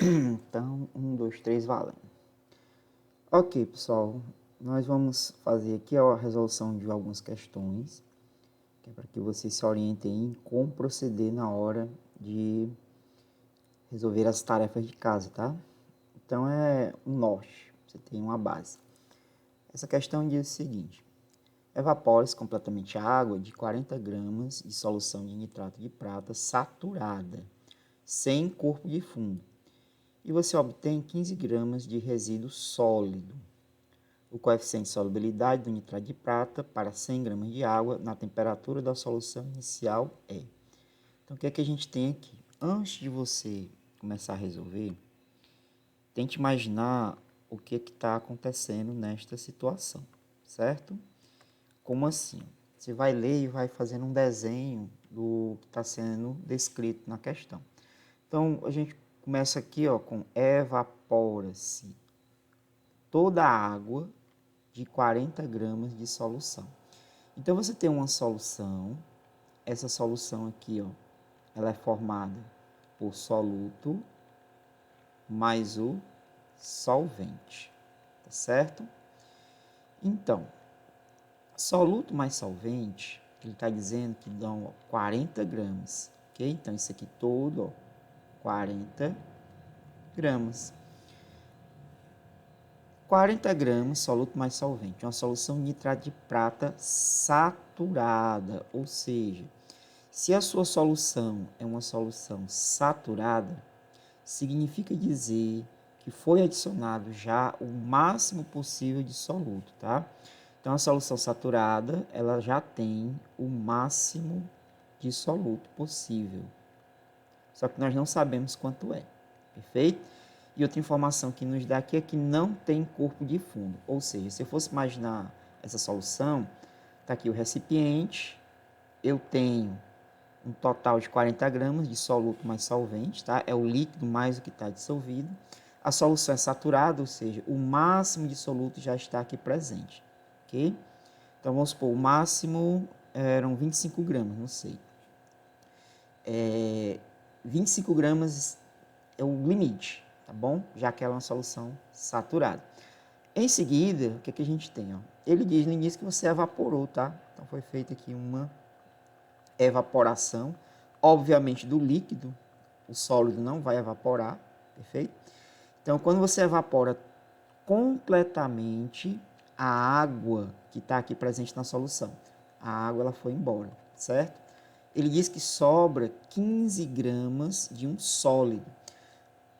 Então, 2, 3, valendo. Ok, pessoal, nós vamos fazer aqui a resolução de algumas questões, que é para que vocês se orientem em como proceder na hora de resolver as tarefas de casa, tá? Então, é um norte, você tem uma base. Essa questão diz o seguinte: evapore-se completamente a água de 40 gramas de solução de nitrato de prata saturada, sem corpo de fundo, e você obtém 15 gramas de resíduo sólido. O coeficiente de solubilidade do nitrato de prata para 100 gramas de água na temperatura da solução inicial é. Então, o que é que a gente tem aqui? Antes de você começar a resolver, tente imaginar o que está acontecendo nesta situação, certo? Como assim? Você vai ler e vai fazendo um desenho do que está sendo descrito na questão. Então, a gente começa aqui com evapora-se toda a água de 40 gramas de solução. Então, você tem uma solução, essa solução aqui, ela é formada por soluto mais o solvente, tá certo? Então, soluto mais solvente, ele está dizendo que dão 40 gramas, ok? Então, isso aqui todo, 40 gramas. 40 gramas, soluto mais solvente, uma solução de nitrato de prata saturada, ou seja, se a sua solução é uma solução saturada, significa dizer que foi adicionado já o máximo possível de soluto, tá? Então, a solução saturada, ela já tem o máximo de soluto possível. Só que nós não sabemos quanto é, perfeito? E outra informação que nos dá aqui é que não tem corpo de fundo. Ou seja, se eu fosse imaginar essa solução, está aqui o recipiente, eu tenho um total de 40 gramas de soluto mais solvente, tá? É o líquido mais o que está dissolvido. A solução é saturada, ou seja, o máximo de soluto já está aqui presente, ok? Então, vamos supor, o máximo eram 25 gramas, não sei. 25 gramas é o limite, tá bom? Já que ela é uma solução saturada. Em seguida, o que, que a gente tem? Ele diz no início que você evaporou, tá? Então, foi feita aqui uma evaporação, obviamente do líquido, o sólido não vai evaporar, perfeito? Então, quando você evapora completamente a água que está aqui presente na solução, a água ela foi embora, certo? Ele diz que sobra 15 gramas de um sólido.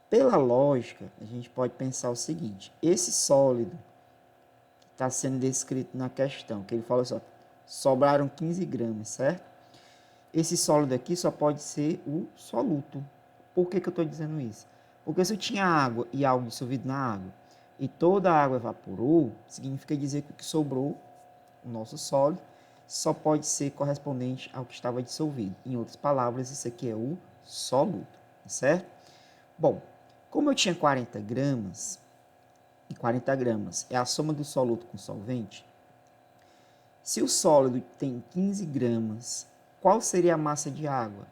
Pela lógica, a gente pode pensar o seguinte: esse sólido que está sendo descrito na questão, que ele fala só, sobraram 15 gramas, certo? Esse sólido aqui só pode ser o soluto. Por que eu estou dizendo isso? Porque se eu tinha água e algo dissolvido na água e toda a água evaporou, significa dizer que o que sobrou, o nosso sólido, só pode ser correspondente ao que estava dissolvido. Em outras palavras, isso aqui é o soluto, certo? Bom, como eu tinha 40 gramas, e 40 gramas é a soma do soluto com solvente, se o sólido tem 15 gramas, qual seria a massa de água?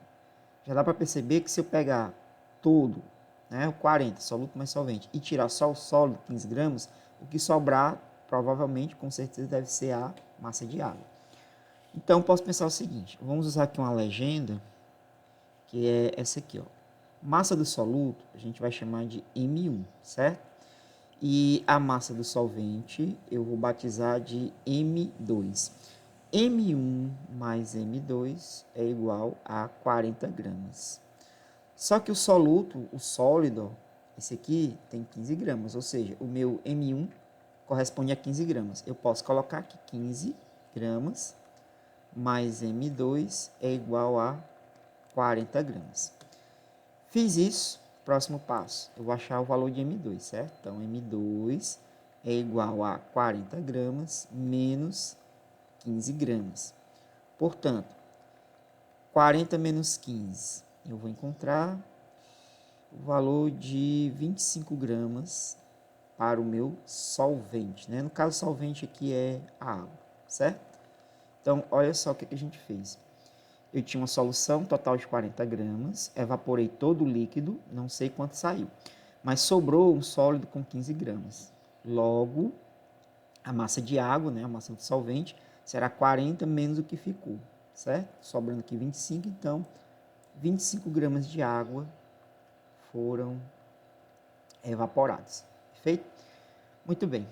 Já dá para perceber que se eu pegar todo, né, o 40, soluto mais solvente, e tirar só o sólido, 15 gramas, o que sobrar, provavelmente, com certeza, deve ser a massa de água. Então, posso pensar o seguinte, vamos usar aqui uma legenda, que é essa aqui, Massa do soluto, a gente vai chamar de M1, certo? E a massa do solvente, eu vou batizar de M2. M1 mais M2 é igual a 40 gramas. Só que o soluto, o sólido, esse aqui tem 15 gramas, ou seja, o meu M1 corresponde a 15 gramas. Eu posso colocar aqui 15 gramas mais M2 é igual a 40 gramas. Fiz isso, próximo passo, eu vou achar o valor de M2, certo? Então, M2 é igual a 40 gramas menos 15 gramas. Portanto, 40 menos 15, eu vou encontrar o valor de 25 gramas para o meu solvente, né? No caso, o solvente aqui é a água, certo? Então, olha só o que a gente fez. Eu tinha uma solução total de 40 gramas, evaporei todo o líquido, não sei quanto saiu. mas sobrou um sólido com 15 gramas. Logo, a massa de água, né, a massa do solvente, será 40 menos o que ficou, certo? Sobrando aqui 25, então 25 gramas de água foram evaporados. Perfeito? Muito bem.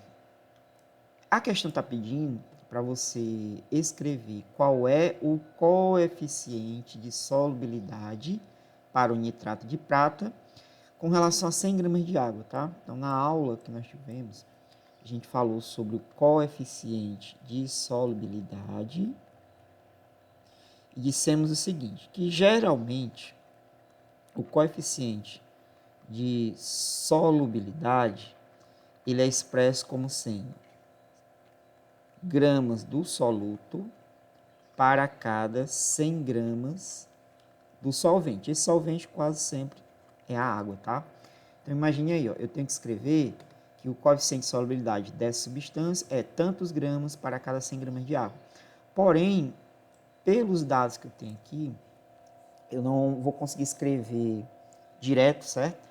A questão está pedindo para você escrever qual é o coeficiente de solubilidade para o nitrato de prata com relação a 100 gramas de água, tá? Então, na aula que nós tivemos, a gente falou sobre o coeficiente de solubilidade e dissemos o seguinte, que geralmente o coeficiente de solubilidade ele é expresso como sendo gramas do soluto para cada 100 gramas do solvente. Esse solvente quase sempre é a água, tá? Então, imagine aí, ó, eu tenho que escrever que o coeficiente de solubilidade dessa substância é tantos gramas para cada 100 gramas de água. Porém, pelos dados que eu tenho aqui, eu não vou conseguir escrever direto, certo?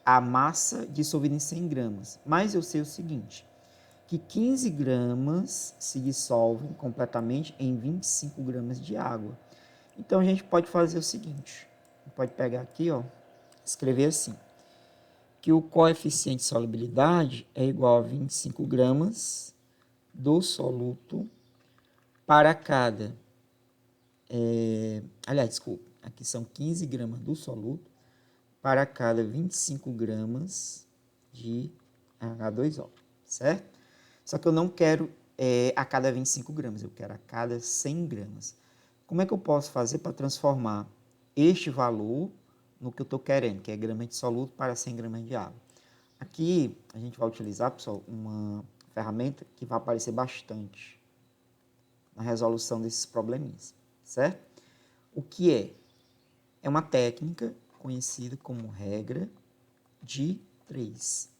A massa dissolvida em 100 gramas. Mas eu sei o seguinte, que 15 gramas se dissolvem completamente em 25 gramas de água. Então, a gente pode fazer o seguinte, pode pegar aqui, ó, escrever assim, que o coeficiente de solubilidade é igual a 25 gramas do soluto para cada, aqui são 15 gramas do soluto para cada 25 gramas de H2O, certo? Só que eu não quero a cada 25 gramas, eu quero a cada 100 gramas. Como é que eu posso fazer para transformar este valor no que eu estou querendo, que é gramas de soluto para 100 gramas de água? Aqui a gente vai utilizar, pessoal, uma ferramenta que vai aparecer bastante na resolução desses probleminhas, certo? O que é? É uma técnica conhecida como regra de 3.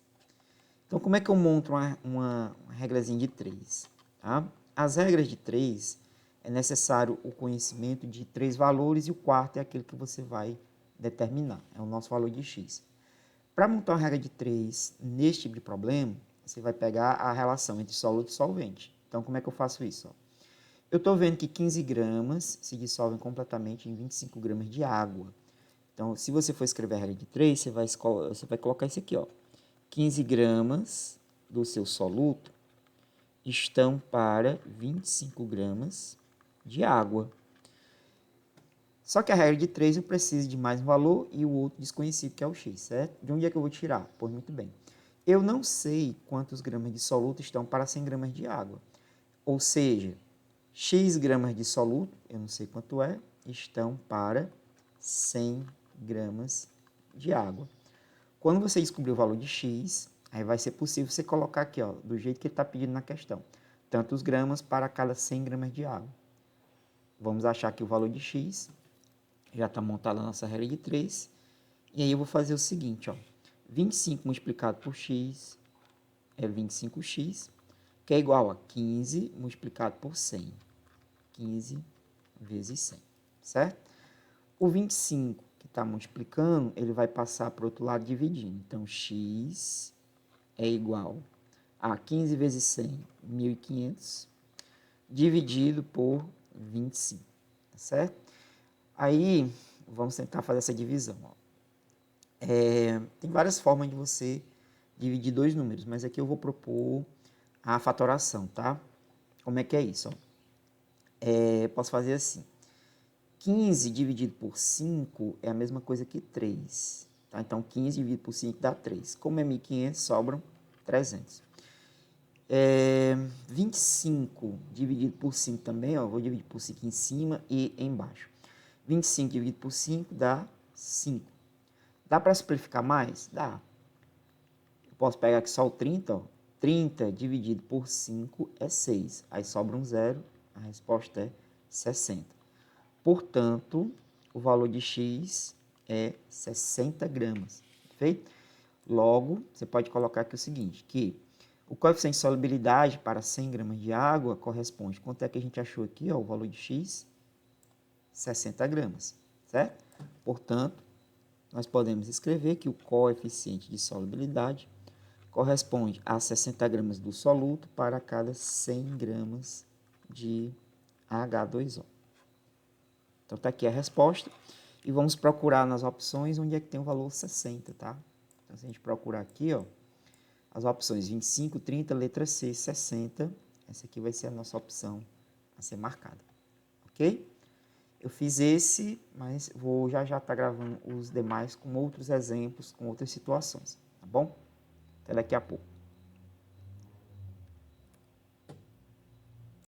Então, como é que eu monto uma regrazinha de 3? Tá? As regras de 3 é necessário o conhecimento de 3 valores e o quarto é aquele que você vai determinar, é o nosso valor de x. Para montar uma regra de 3 neste tipo de problema, você vai pegar a relação entre soluto e solvente. Então, como é que eu faço isso? Eu estou vendo que 15 gramas se dissolvem completamente em 25 gramas de água. Então, se você for escrever a regra de 3, você vai colocar isso aqui, ó. 15 gramas do seu soluto estão para 25 gramas de água. Só que a regra de 3 eu preciso de mais um valor e o outro desconhecido, que é o x, certo? De onde é que eu vou tirar? Pois muito bem. Eu não sei quantos gramas de soluto estão para 100 gramas de água. Ou seja, x gramas de soluto, eu não sei quanto é, estão para 100 gramas de água. Quando você descobrir o valor de x, aí vai ser possível você colocar aqui, ó, do jeito que ele está pedindo na questão. Tantos gramas para cada 100 gramas de água. Vamos achar aqui o valor de x. Já está montada a nossa regra de 3. E aí eu vou fazer o seguinte, ó. 25 multiplicado por x é 25x, que é igual a 15 multiplicado por 100. 15 vezes 100, certo? O 25 que está multiplicando, ele vai passar para o outro lado dividindo. Então, x é igual a 15 vezes 100, 1.500, dividido por 25, tá certo? Aí, vamos tentar fazer essa divisão. Ó. Tem várias formas de você dividir dois números, mas aqui eu vou propor a fatoração, tá? Como é que é isso? Ó? Posso fazer assim. 15 dividido por 5 é a mesma coisa que 3. Tá? Então, 15 dividido por 5 dá 3. Como é 1.500, sobram 300. 25 dividido por 5 também, ó, vou dividir por 5 em cima e embaixo. 25 dividido por 5 dá 5. Dá para simplificar mais? Dá. Eu posso pegar aqui só o 30, ó. 30 dividido por 5 é 6. Aí sobra um zero, a resposta é 60. Portanto, o valor de x é 60 gramas. Perfeito? Logo, você pode colocar aqui o seguinte, que o coeficiente de solubilidade para 100 gramas de água corresponde, quanto é que a gente achou aqui, ó, o valor de x? 60 gramas, certo? Portanto, nós podemos escrever que o coeficiente de solubilidade corresponde a 60 gramas do soluto para cada 100 gramas de H2O. Então, está aqui a resposta. E vamos procurar nas opções onde é que tem o valor 60, tá? Então, se a gente procurar aqui, ó, as opções 25, 30, letra C, 60. Essa aqui vai ser a nossa opção a ser marcada, ok? Eu fiz esse, mas vou já estar gravando os demais com outros exemplos, com outras situações, tá bom? Até daqui a pouco.